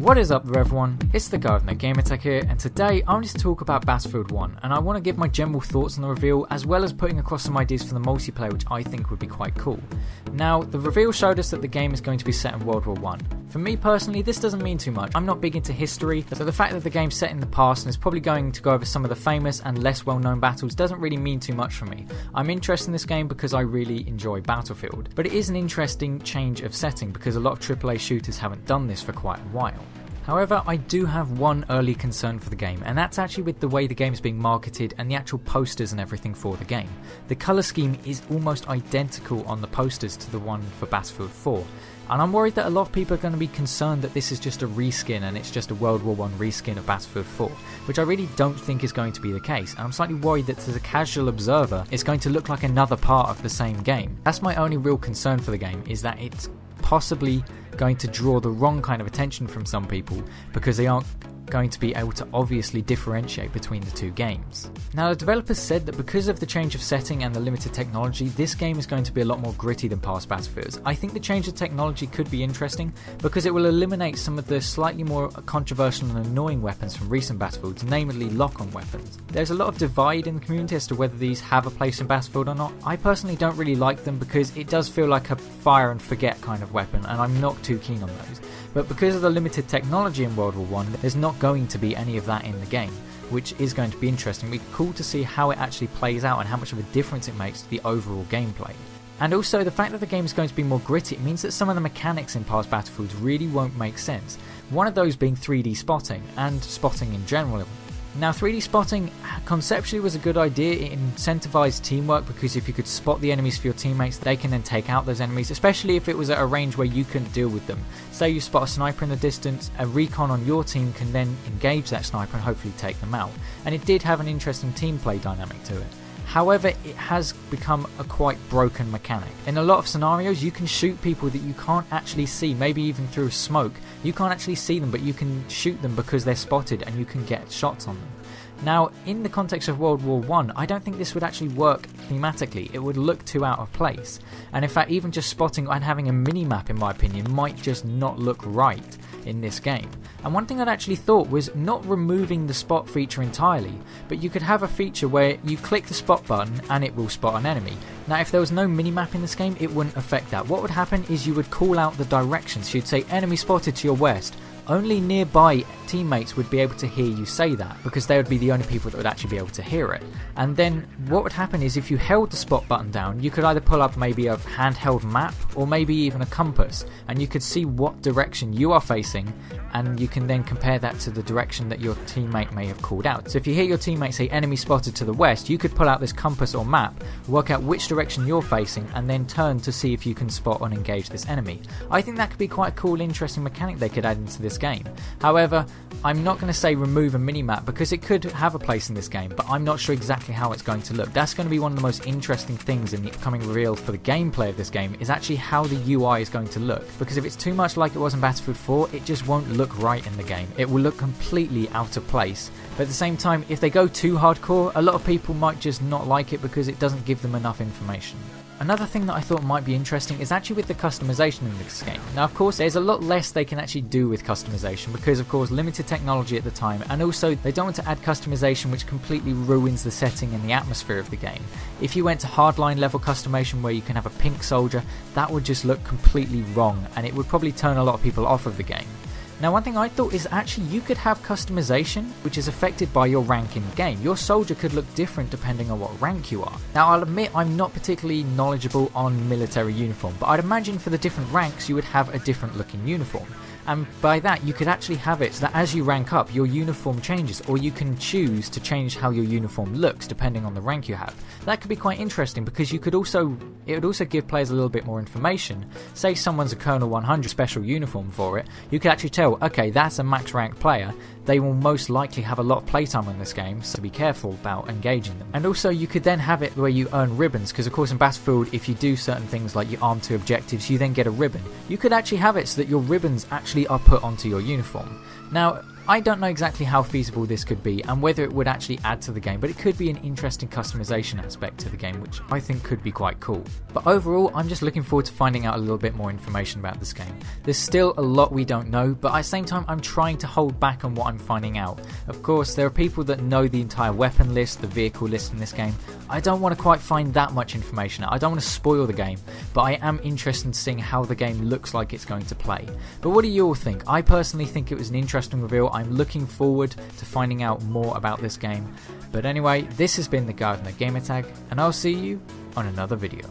What is up there everyone, it's the guy with no gamertag here, and today I want to talk about Battlefield 1, and I want to give my general thoughts on the reveal as well as putting across some ideas for the multiplayer which I think would be quite cool. Now, the reveal showed us that the game is going to be set in World War 1. For me personally, this doesn't mean too much. I'm not big into history, so the fact that the game's set in the past and is probably going to go over some of the famous and less well known battles doesn't really mean too much for me. I'm interested in this game because I really enjoy Battlefield, but it is an interesting change of setting because a lot of AAA shooters haven't done this for quite a while. However, I do have one early concern for the game, and that's actually with the way the game is being marketed and the actual posters and everything for the game. The colour scheme is almost identical on the posters to the one for Battlefield 4, and I'm worried that a lot of people are going to be concerned that this is just a reskin and it's just a World War 1 reskin of Battlefield 4, which I really don't think is going to be the case, and I'm slightly worried that as a casual observer it's going to look like another part of the same game. That's my only real concern for the game, is that it's possibly going to draw the wrong kind of attention from some people because they aren't going to be able to obviously differentiate between the two games. Now, the developers said that because of the change of setting and the limited technology, this game is going to be a lot more gritty than past Battlefields. I think the change of technology could be interesting because it will eliminate some of the slightly more controversial and annoying weapons from recent Battlefields, namely lock-on weapons. There's a lot of divide in the community as to whether these have a place in Battlefield or not. I personally don't really like them because it does feel like a fire and forget kind of weapon, and I'm not too keen on those. But because of the limited technology in World War 1, there's not going to be any of that in the game, which is going to be interesting. It'll be cool to see how it actually plays out and how much of a difference it makes to the overall gameplay. And also, the fact that the game is going to be more gritty means that some of the mechanics in past Battlefields really won't make sense. One of those being 3D spotting, and spotting in general. Now, 3D spotting conceptually was a good idea. It incentivized teamwork because if you could spot the enemies for your teammates, they can then take out those enemies, especially if it was at a range where you couldn't deal with them. Say you spot a sniper in the distance, a recon on your team can then engage that sniper and hopefully take them out. And it did have an interesting team play dynamic to it. However, it has become a quite broken mechanic. In a lot of scenarios, you can shoot people that you can't actually see, maybe even through smoke. You can't actually see them, but you can shoot them because they're spotted and you can get shots on them. Now, in the context of World War 1, I don't think this would actually work thematically. It would look too out of place. And in fact, even just spotting and having a mini-map, in my opinion, might just not look right in this game. And one thing I'd actually thought was not removing the spot feature entirely, but you could have a feature where you click the spot button and it will spot an enemy. Now, if there was no mini-map in this game, it wouldn't affect that. What would happen is you would call out the directions. So you'd say, enemy spotted to your west. Only nearby teammates would be able to hear you say that because they would be the only people that would actually be able to hear it. And then what would happen is if you held the spot button down, you could either pull up maybe a handheld map or maybe even a compass, and you could see what direction you are facing, and you can then compare that to the direction that your teammate may have called out. So if you hear your teammate say enemy spotted to the west, you could pull out this compass or map, work out which direction you're facing, and then turn to see if you can spot and engage this enemy. I think that could be quite a cool, interesting mechanic they could add into this game. However, I'm not going to say remove a minimap because it could have a place in this game, but I'm not sure exactly how it's going to look. That's going to be one of the most interesting things in the upcoming reveal for the gameplay of this game, is actually how the UI is going to look, because if it's too much like it was in Battlefield 4, it just won't look right in the game. It will look completely out of place. But at the same time, if they go too hardcore, a lot of people might just not like it because it doesn't give them enough information. Another thing that I thought might be interesting is actually with the customization in this game. Now, of course, there's a lot less they can actually do with customization because, of course, limited technology at the time, and also they don't want to add customization which completely ruins the setting and the atmosphere of the game. If you went to hardline level customization where you can have a pink soldier, that would just look completely wrong, and it would probably turn a lot of people off of the game. Now, one thing I thought is actually you could have customization which is affected by your rank in the game. Your soldier could look different depending on what rank you are. Now, I'll admit I'm not particularly knowledgeable on military uniform, but I'd imagine for the different ranks you would have a different looking uniform. And by that you could actually have it so that as you rank up your uniform changes, or you can choose to change how your uniform looks depending on the rank you have. That could be quite interesting because it would also give players a little bit more information. Say someone's a Colonel 100 special uniform for it, you could actually tell, okay, that's a max rank player, they will most likely have a lot of playtime on this game, so be careful about engaging them. And also you could then have it where you earn ribbons, because of course in Battlefield if you do certain things like you arm 2 objectives, you then get a ribbon. You could actually have it so that your ribbons actually are put onto your uniform. Now, I don't know exactly how feasible this could be and whether it would actually add to the game, but it could be an interesting customization aspect to the game, which I think could be quite cool. But overall, I'm just looking forward to finding out a little bit more information about this game. There's still a lot we don't know, but at the same time I'm trying to hold back on what I'm finding out. Of course, there are people that know the entire weapon list, the vehicle list in this game. I don't want to quite find that much information. I don't want to spoil the game, but I am interested in seeing how the game looks like it's going to play. But what do you all think? I personally think it was an interesting reveal. I'm looking forward to finding out more about this game. But anyway, this has been the Gardener Gamertag, and I'll see you on another video.